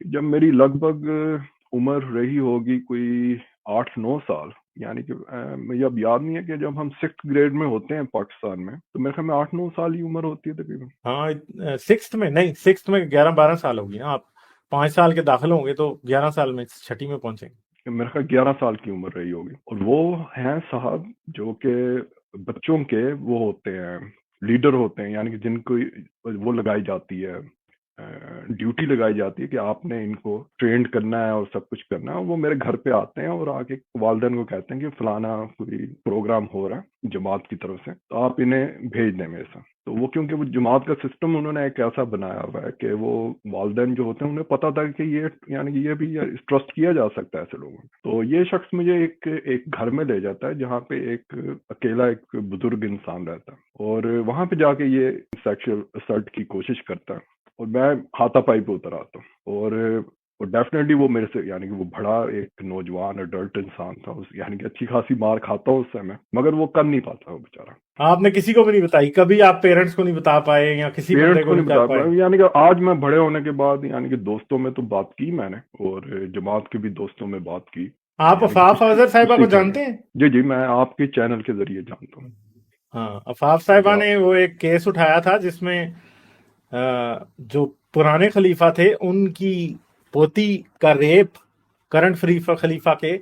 جب میری لگ بھگ عمر رہی ہوگی کوئی 8-9 سال، یعنی کہ مجھے اب یاد نہیں ہے کہ جب ہم 6th گریڈ میں ہوتے ہیں پاکستان میں تو میرے خیال میں 8-9 سال ہی عمر ہوتی ہے تقریباً. ہاں سکستھ میں نہیں، سکستھ میں 11-12 سال ہوگی نا. آپ 5 سال کے داخل ہوں گے تو 11 سال میں چھٹی میں پہنچیں گے. میرے خیال 11 سال کی عمر رہی ہوگی. اور وہ ہیں صاحب جو کہ بچوں کے وہ ہوتے ہیں، لیڈر ہوتے ہیں، یعنی کہ جن کو وہ لگائی جاتی ہے، ڈیوٹی لگائی جاتی ہے کہ آپ نے ان کو ٹرینڈ کرنا ہے اور سب کچھ کرنا ہے. وہ میرے گھر پہ آتے ہیں اور آ کے والدین کو کہتے ہیں کہ فلانا کوئی پروگرام ہو رہا ہے جماعت کی طرف سے، تو آپ انہیں بھیج دیں میرے ساتھ. تو وہ کیونکہ وہ جماعت کا سسٹم انہوں نے ایک ایسا بنایا ہوا ہے کہ وہ والدین جو ہوتے ہیں انہیں پتہ تھا کہ یہ یعنی کہ یہ بھی ٹرسٹ کیا جا سکتا ہے ایسے لوگوں کو. تو یہ شخص مجھے ایک گھر میں لے جاتا ہے جہاں پہ ایک اکیلا ایک بزرگ انسان رہتا ہے، اور وہاں پہ جا کے یہ سیکشل اسالٹ کی کوشش کرتا ہے، اور میں ہاتھا پائی پہ اتر آتا ہوں. اور ڈیفینیٹلی وہ میرے سے یعنی کہ وہ بڑا ایک نوجوان اڈلٹ انسان تھا، یعنی کہ اچھی خاصی مار کھاتا ہوں اس سے میں، مگر وہ کر نہیں پاتا وہ بیچارہ. آپ نے کسی کو بھی نہیں بتائی کبھی؟ آپ پیرنٹس کو نہیں بتا پائے یا کسی بندے پیرنٹس کو کو نہیں نہیں کر بتا پائے؟ پایا، یعنی کہ آج میں بڑے ہونے کے بعد یعنی کہ دوستوں میں تو بات کی میں نے، اور جماعت کے بھی دوستوں میں بات کی. آپ یعنی کہ عفاف افضل صاحبہ کو جانتے ہیں؟ جی میں آپ کے چینل کے ذریعے جانتا ہوں. ہاں، عفاف صاحبہ نے وہ ایک کیس اٹھایا تھا جس میں جو پرانے خلیفہ تھے ان کی پوتی کا ریپ کرنٹ خلیفہ کے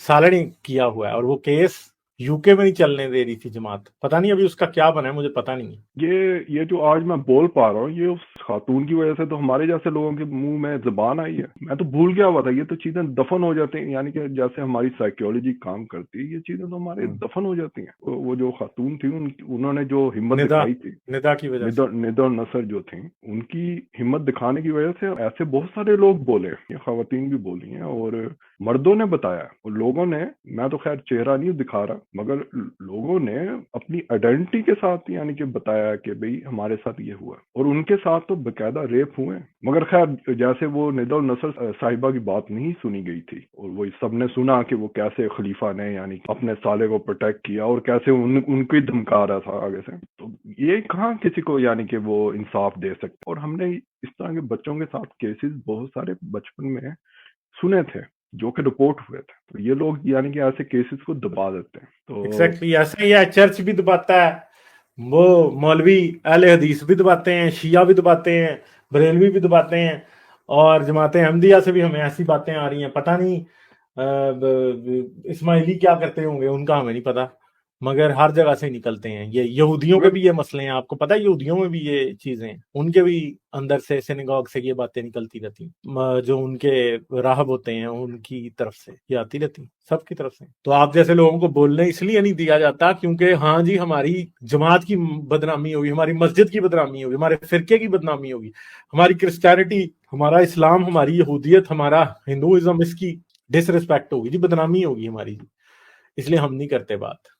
سالے نے کیا ہوا ہے، اور وہ کیس یو کے میں نہیں چلنے دے رہی تھی جماعت. پتہ نہیں ابھی اس کا کیا بنا ہے، مجھے پتہ نہیں ہے. یہ جو آج میں بول پا رہا ہوں یہ اس خاتون کی وجہ سے تو ہمارے جیسے لوگوں کے منہ میں زبان آئی ہے. میں تو بھول گیا ہوا تھا، یہ تو چیزیں دفن ہو جاتی ہیں، یعنی کہ جیسے ہماری سائیکیولوجی کام کرتی ہے، یہ چیزیں تو ہمارے دفن ہو جاتی ہیں. وہ جو خاتون تھی انہوں نے جو ہمت دکھائی تھی، ندا کی وجہ سے، ندا اور نصر جو تھیں، ان کی ہمت دکھانے کی وجہ سے ایسے بہت سارے لوگ بولے، یہ خواتین بھی بولی ہیں اور مردوں نے بتایا، اور لوگوں نے، میں تو خیر چہرہ نہیں دکھا رہا، مگر لوگوں نے اپنی آئیڈینٹی کے ساتھ یعنی کہ بتایا کہ بھئی ہمارے ساتھ یہ ہوا، اور ان کے ساتھ تو باقاعدہ ریپ ہوئے. مگر خیر جیسے وہ ندا النصر صاحبہ کی بات نہیں سنی گئی تھی، اور وہ سب نے سنا کہ وہ کیسے خلیفہ نے یعنی اپنے سالے کو پروٹیکٹ کیا اور کیسے ان کو ہی دھمکا رہا تھا آگے سے. تو یہ کہاں کسی کو یعنی کہ وہ انصاف دے سکتے. اور ہم نے اس طرح کے بچوں کے ساتھ کیسز بہت سارے بچپن میں سنے تھے جو کہ رپورٹ ہوئے تھے. تو یہ لوگ یعنی کہ ایسے کیسز کو دبا دیتے ہیں. تو ایگزیکٹلی ایسا ہی ہے. چرچ بھی دباتا ہے، وہ مولوی اہل حدیث بھی دباتے ہیں، شیعہ بھی دباتے ہیں، بریلوی بھی دباتے ہیں، اور جماعت احمدیہ سے بھی ہمیں ایسی باتیں آ رہی ہیں. پتہ نہیں اسماعیلی کیا کرتے ہوں گے، ان کا ہمیں نہیں پتا، مگر ہر جگہ سے نکلتے ہیں. یہ یہودیوں کے بھی یہ مسئلے ہیں، آپ کو پتہ ہے یہودیوں میں بھی یہ چیزیں ہیں، ان کے بھی اندر سے سینگاگ سے یہ باتیں نکلتی رہتی ہیں، جو ان کے راہب ہوتے ہیں ان کی طرف سے یہ آتی رہتی ہیں، سب کی طرف سے. تو آپ جیسے لوگوں کو بولنے اس لیے نہیں دیا جاتا کیونکہ ہاں جی ہماری جماعت کی بدنامی ہوگی، ہماری مسجد کی بدنامی ہوگی، ہمارے فرقے کی بدنامی ہوگی، ہماری کرسچینٹی، ہمارا اسلام، ہماری یہودیت، ہمارا ہندوازم، اس کی ڈس ریسپیکٹ ہوگی جی، بدنامی ہوگی ہماری، اس لیے ہم نہیں کرتے بات.